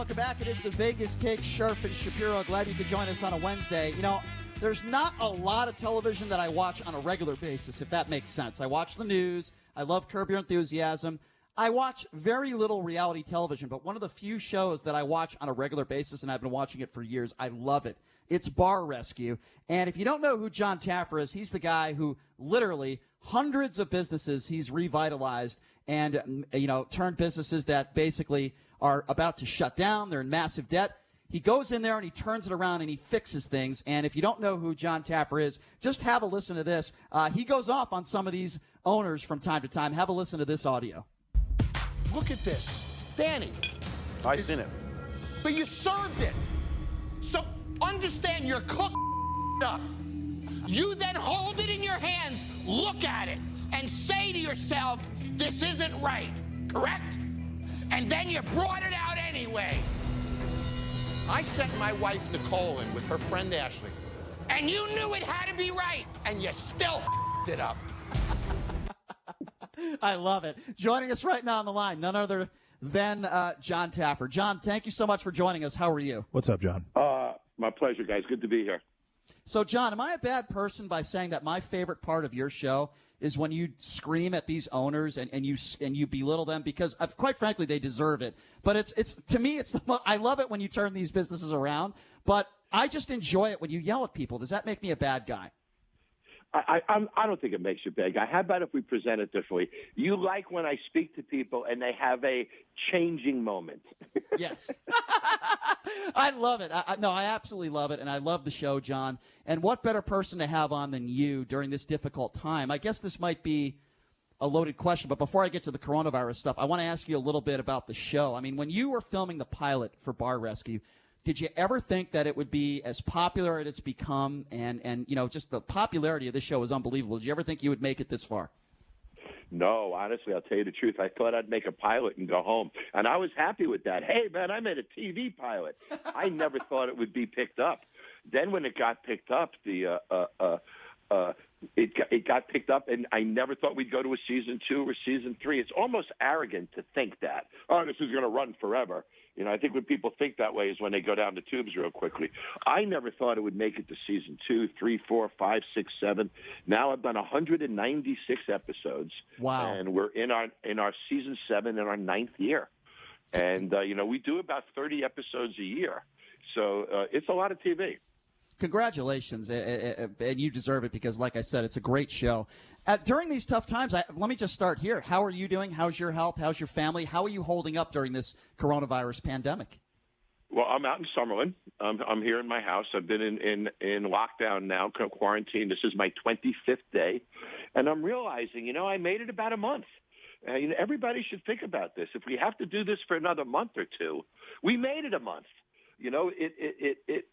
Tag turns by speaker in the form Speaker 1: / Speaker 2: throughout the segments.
Speaker 1: Welcome back. It is the Vegas Take, Sharp and Shapiro. Glad you could join us on a Wednesday. You know, there's not a lot of television that I watch on a regular basis, if that makes sense. I watch the news. I love Curb Your Enthusiasm. I watch very little reality television, but one of the few shows that I watch on a regular basis, and I've been watching it for years, I love it. It's Bar Rescue. And if you don't know who Jon Taffer is, he's the guy who literally hundreds of businesses he's revitalized and, turned businesses that basically are about to shut down. They're in massive debt. He goes in there and he turns it around and he fixes things. And if you don't know who Jon Taffer is, just have a listen to this. He goes off on some of these owners from time to time. Have a listen to this audio.
Speaker 2: Look at this. Danny.
Speaker 3: I seen it.
Speaker 2: But you served it. So understand you're cooked up. You then hold it in your hands, look at it, and say to yourself, this isn't right, correct? And then you brought it out anyway. I sent my wife Nicole in with her friend Ashley, and you knew it had to be right, and you still it up.
Speaker 1: I love it. Joining us right now on the line, none other than Jon Taffer. Jon, thank you so much for joining us. How are you?
Speaker 4: What's up, John?
Speaker 3: My pleasure, guys. Good to be here.
Speaker 1: So, Jon, am I a bad person by saying that my favorite part of your show is when you scream at these owners and you belittle them? Because, quite frankly, they deserve it. But it's to me, I love it when you turn these businesses around. But I just enjoy it when you yell at people. Does that make me a bad guy?
Speaker 3: I don't think it makes you a bad guy. How about if we present it differently? You like when I speak to people and they have a changing moment.
Speaker 1: Yes. I love it. I absolutely love it, and I love the show, Jon. And what better person to have on than you during this difficult time? I guess this might be a loaded question, but before I get to the coronavirus stuff, I want to ask you a little bit about the show. I mean, when you were filming the pilot for Bar Rescue, did you ever think that it would be as popular as it's become? And just the popularity of this show is unbelievable. Did you ever think you would make it this far?
Speaker 3: No, honestly, I'll tell you the truth. I thought I'd make a pilot and go home. And I was happy with that. Hey, man, I made a TV pilot. I never thought it would be picked up. Then when it got picked up, it got picked up, and I never thought we'd go to a season 2 or season 3. It's almost arrogant to think that, this is going to run forever. I think when people think that way is when they go down the tubes real quickly. I never thought it would make it to season 2, 3, 4, 5, 6, 7. Now I've done 196 episodes.
Speaker 1: Wow.
Speaker 3: And we're in our season 7 in our 9th year. And, we do about 30 episodes a year. So it's a lot of TV.
Speaker 1: Congratulations, and you deserve it because, like I said, it's a great show. During these tough times, let me just start here. How are you doing? How's your health? How's your family? How are you holding up during this coronavirus pandemic?
Speaker 3: Well, I'm out in Summerlin. I'm here in my house. I've been in lockdown now, quarantine. This is my 25th day, and I'm realizing, I made it about a month. Everybody should think about this. If we have to do this for another month or two, we made it a month.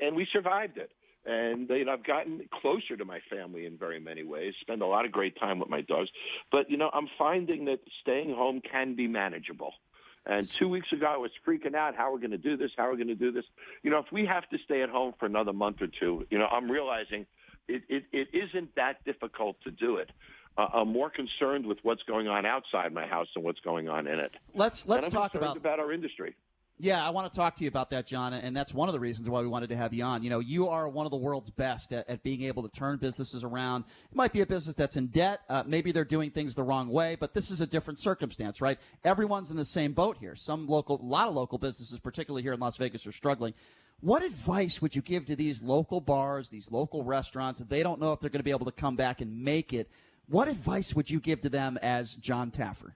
Speaker 3: And we survived it. And, I've gotten closer to my family in very many ways, spend a lot of great time with my dogs. But, I'm finding that staying home can be manageable. And 2 weeks ago, I was freaking out how we're going to do this, if we have to stay at home for another month or two, I'm realizing it isn't that difficult to do it. I'm more concerned with what's going on outside my house than what's going on in it.
Speaker 1: Let's talk
Speaker 3: about our industry.
Speaker 1: Yeah, I want to talk to you about that, Jon, and that's one of the reasons why we wanted to have you on. You are one of the world's best at being able to turn businesses around. It might be a business that's in debt. Maybe they're doing things the wrong way, but this is a different circumstance, right? Everyone's in the same boat here. A lot of local businesses, particularly here in Las Vegas, are struggling. What advice would you give to these local bars, these local restaurants, if they don't know if they're going to be able to come back and make it? What advice would you give to them as Jon Taffer?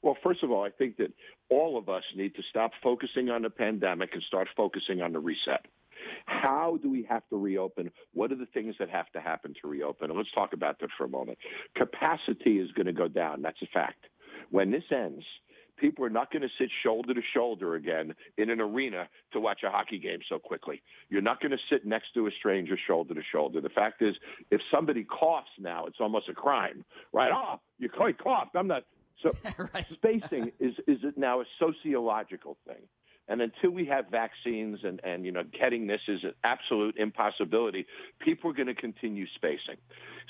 Speaker 3: Well, first of all, I think that all of us need to stop focusing on the pandemic and start focusing on the reset. How do we have to reopen? What are the things that have to happen to reopen? And let's talk about that for a moment. Capacity is going to go down. That's a fact. When this ends, people are not going to sit shoulder to shoulder again in an arena to watch a hockey game so quickly. You're not going to sit next to a stranger shoulder to shoulder. The fact is, if somebody coughs now, it's almost a crime, right? Oh, you coughed. I'm not. So
Speaker 1: right.
Speaker 3: Spacing is now a sociological thing. And until we have vaccines and getting this is an absolute impossibility, people are going to continue spacing.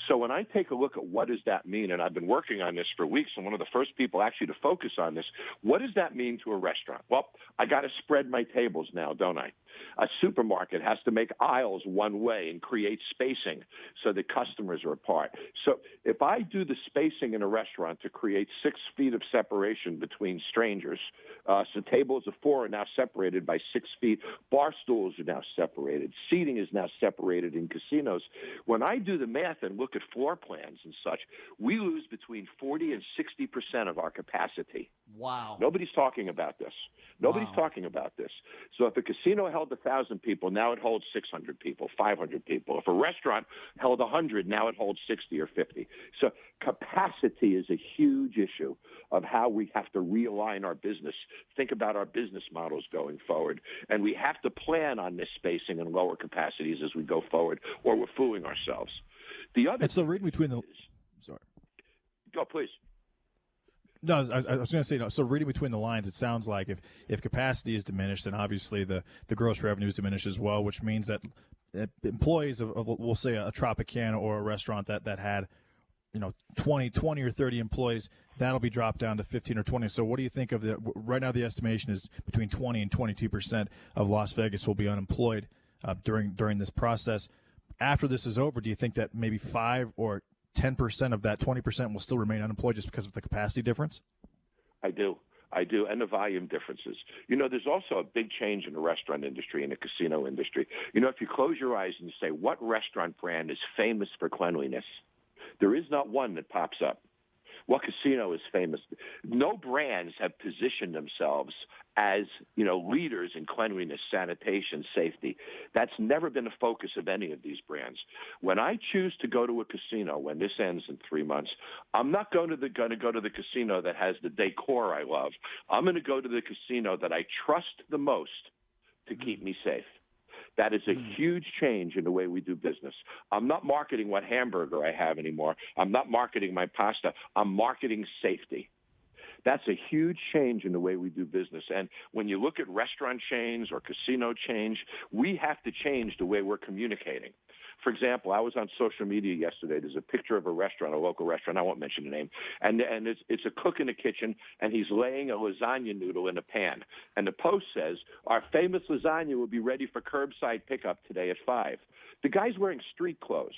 Speaker 3: So when I take a look at what does that mean, and I've been working on this for weeks, and one of the first people actually to focus on this, what does that mean to a restaurant? Well, I got to spread my tables now, don't I? A supermarket has to make aisles one way and create spacing so that customers are apart. So if I do the spacing in a restaurant to create 6 feet of separation between strangers, so tables of 4 are now separated by 6 feet, bar stools are now separated, seating is now separated in casinos. When I do the math and look at floor plans and such, we lose between 40 and 60% of our capacity.
Speaker 1: Wow.
Speaker 3: Nobody's talking about this. Nobody's talking about this. So if a casino held 1,000 people, now it holds 600 people, 500 people. If a restaurant held 100, now it holds 60 or 50. So capacity is a huge issue of how we have to realign our business, think about our business models going forward. And we have to plan on this spacing and lower capacities as we go forward, or we're fooling ourselves. The other
Speaker 4: and so reading between the – sorry.
Speaker 3: Go, please.
Speaker 4: No, I was going to say, no. So reading between the lines, it sounds like if capacity is diminished, then obviously the gross revenue is diminished as well, which means that employees of we'll say a Tropicana or a restaurant that had 20 or 30 employees, that'll be dropped down to 15 or 20. So what do you think of right now? The estimation is between 20 and 22% of Las Vegas will be unemployed during this process. After this is over, do you think that maybe 5 or 10% of that 20% will still remain unemployed just because of the capacity difference?
Speaker 3: I do, and the volume differences. There's also a big change in the restaurant industry and the casino industry. If you close your eyes and you say, what restaurant brand is famous for cleanliness? There is not one that pops up. What casino is famous? No brands have positioned themselves as, leaders in cleanliness, sanitation, safety. That's never been a focus of any of these brands. When I choose to go to a casino, when this ends in 3 months, I'm not going to go to the casino that has the decor I love. I'm going to go to the casino that I trust the most to keep me safe. That is a huge change in the way we do business. I'm not marketing what hamburger I have anymore. I'm not marketing my pasta. I'm marketing safety. That's a huge change in the way we do business. And when you look at restaurant chains or casino chains, we have to change the way we're communicating. For example, I was on social media yesterday. There's a picture of a restaurant, a local restaurant. I won't mention the name. And it's a cook in the kitchen, and he's laying a lasagna noodle in a pan. And the post says, our famous lasagna will be ready for curbside pickup today at 5. The guy's wearing street clothes.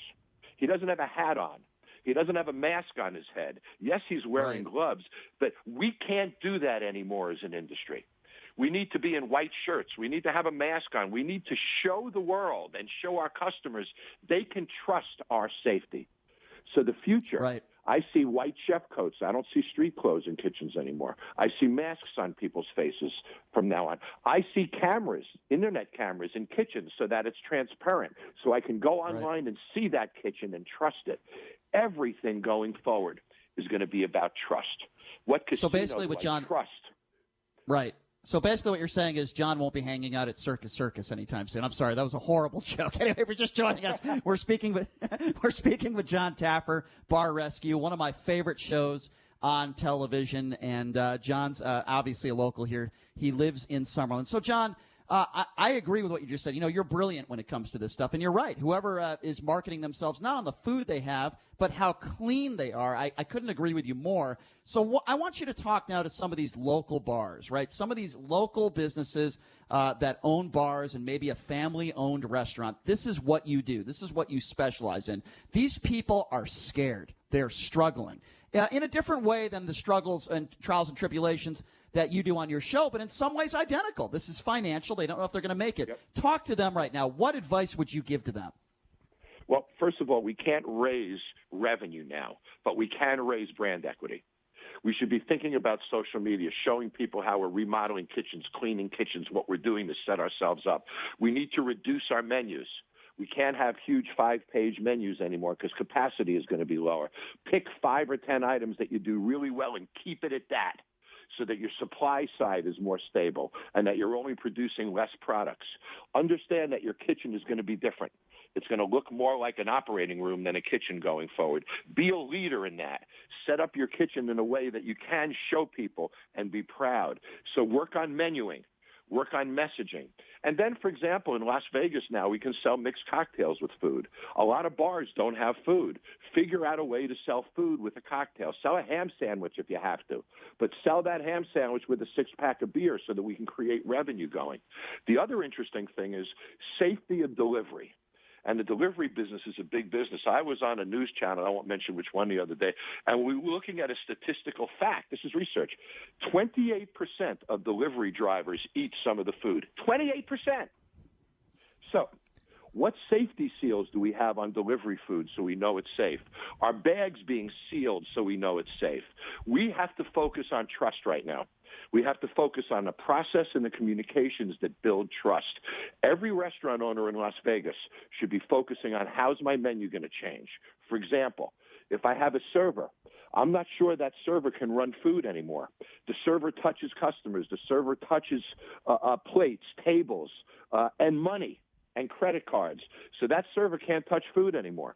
Speaker 3: He doesn't have a hat on. He doesn't have a mask on his head. Yes, he's wearing gloves, but we can't do that anymore as an industry. We need to be in white shirts. We need to have a mask on. We need to show the world and show our customers they can trust our safety. So the future, I see white chef coats. I don't see street clothes in kitchens anymore. I see masks on people's faces from now on. I see cameras, internet cameras in kitchens so that it's transparent, so I can go online and see that kitchen and trust it. Everything going forward is going to be about trust. What casino do I trust?
Speaker 1: Right. So basically what you're saying is John won't be hanging out at Circus anytime soon. I'm sorry, that was a horrible joke. Anyway, if you're just joining us, we're speaking with Jon Taffer, Bar Rescue, one of my favorite shows on television. And John's obviously a local here. He lives in Summerlin. So, John, I agree with what you just said. You're brilliant when it comes to this stuff. And you're right. Whoever is marketing themselves, not on the food they have, but how clean they are, I couldn't agree with you more. So I want you to talk now to some of these local bars, right? Some of these local businesses that own bars and maybe a family-owned restaurant. This is what you do. This is what you specialize in. These people are scared. They're struggling in a different way than the struggles and trials and tribulations that you do on your show, but in some ways identical. This is financial. They don't know if they're going to make it.
Speaker 3: Yep.
Speaker 1: Talk to them right now. What advice would you give to them?
Speaker 3: Well, first of all, we can't raise revenue now, but we can raise brand equity. We should be thinking about social media, showing people how we're remodeling kitchens, cleaning kitchens, what we're doing to set ourselves up. We need to reduce our menus. We can't have huge 5-page menus anymore because capacity is going to be lower. Pick 5 or 10 items that you do really well and keep it at that, so that your supply side is more stable and that you're only producing less products. Understand that your kitchen is going to be different. It's going to look more like an operating room than a kitchen going forward. Be a leader in that. Set up your kitchen in a way that you can show people and be proud. So work on menuing. work on messaging. And then, for example, in Las Vegas now, we can sell mixed cocktails with food. A lot of bars don't have food. Figure out a way to sell food with a cocktail. Sell a ham sandwich if you have to, but sell that ham sandwich with a six-pack of beer so that we can create revenue going. The other interesting thing is safety of delivery. And the delivery business is a big business. I was on a news channel, I won't mention which one, the other day, and we were looking at a statistical fact. This is research. 28% of delivery drivers eat some of the food. 28%. So what safety seals do we have on delivery food so we know it's safe? Are bags being sealed so we know it's safe? We have to focus on trust right now. We have to focus on the process and the communications that build trust. Every restaurant owner in Las Vegas should be focusing on how's my menu going to change. For example, if I have a server, I'm not sure that server can run food anymore. The server touches customers. The server touches plates, tables, and money and credit cards. So that server can't touch food anymore.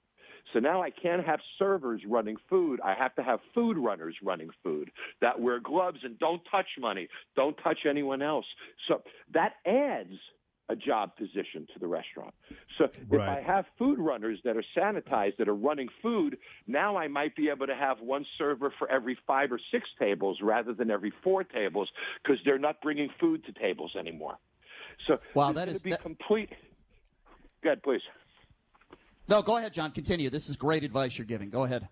Speaker 3: So now I can't have servers running food. I have to have food runners running food that wear gloves and don't touch money, don't touch anyone else. So that adds a job position to the restaurant. So if I have food runners that are sanitized, that are running food, now I might be able to have one server for every 5 or 6 tables rather than every 4 tables because they're not bringing food to tables anymore. So
Speaker 1: wow,
Speaker 3: that is complete. Go ahead, please.
Speaker 1: No, go ahead, John. Continue. This is great advice you're giving. Go ahead.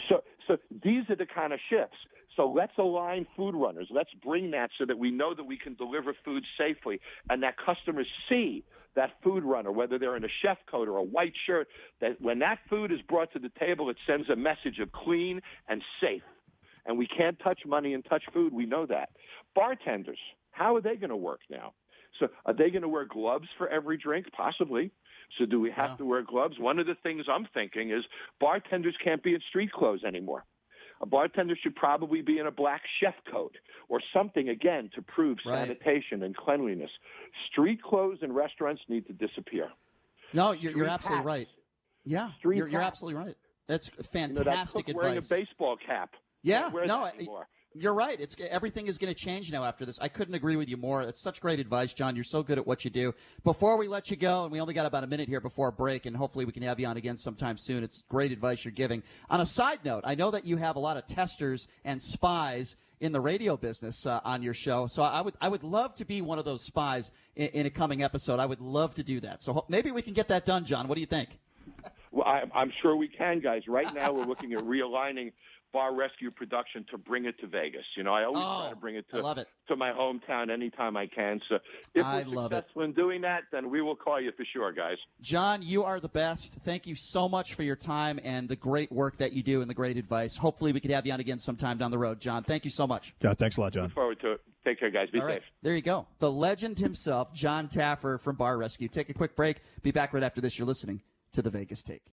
Speaker 3: So these are the kind of shifts. So let's align food runners. Let's bring that so that we know that we can deliver food safely and that customers see that food runner, whether they're in a chef coat or a white shirt, that when that food is brought to the table, it sends a message of clean and safe. And we can't touch money and touch food. We know that. Bartenders, how are they going to work now? So are they going to wear gloves for every drink? Possibly. So do we have to wear gloves? One of the things I'm thinking is bartenders can't be in street clothes anymore. A bartender should probably be in a black chef coat or something, again, to prove sanitation and cleanliness. Street clothes in restaurants need to disappear.
Speaker 1: No, you're absolutely right. Yeah, you're absolutely right. That's fantastic
Speaker 3: advice. Wearing a baseball cap.
Speaker 1: Yeah, no, you're right. Everything is going to change now after this. I couldn't agree with you more. That's such great advice, John. You're so good at what you do. Before we let you go, and we only got about a minute here before a break, and hopefully we can have you on again sometime soon. It's great advice you're giving. On a side note, I know that you have a lot of testers and spies in the radio business on your show. So I would love to be one of those spies in a coming episode. I would love to do that. So maybe we can get that done, John. What do you think?
Speaker 3: Well, I'm sure we can, guys. Right now we're looking at realigning Bar Rescue production to bring it to Vegas. You know, I always try to bring it to my hometown anytime I can. So if we're successful in doing that, then we will call you for sure, guys.
Speaker 1: John, you are the best. Thank you so much for your time and the great work that you do and the great advice. Hopefully we could have you on again sometime down the road, John. Thank you so much.
Speaker 4: Yeah, thanks a lot, John.
Speaker 3: Look forward to it. Take care, guys. Be safe.
Speaker 1: There you go. The legend himself, Jon Taffer from Bar Rescue. Take a quick break. Be back right after this. You're listening to The Vegas Take.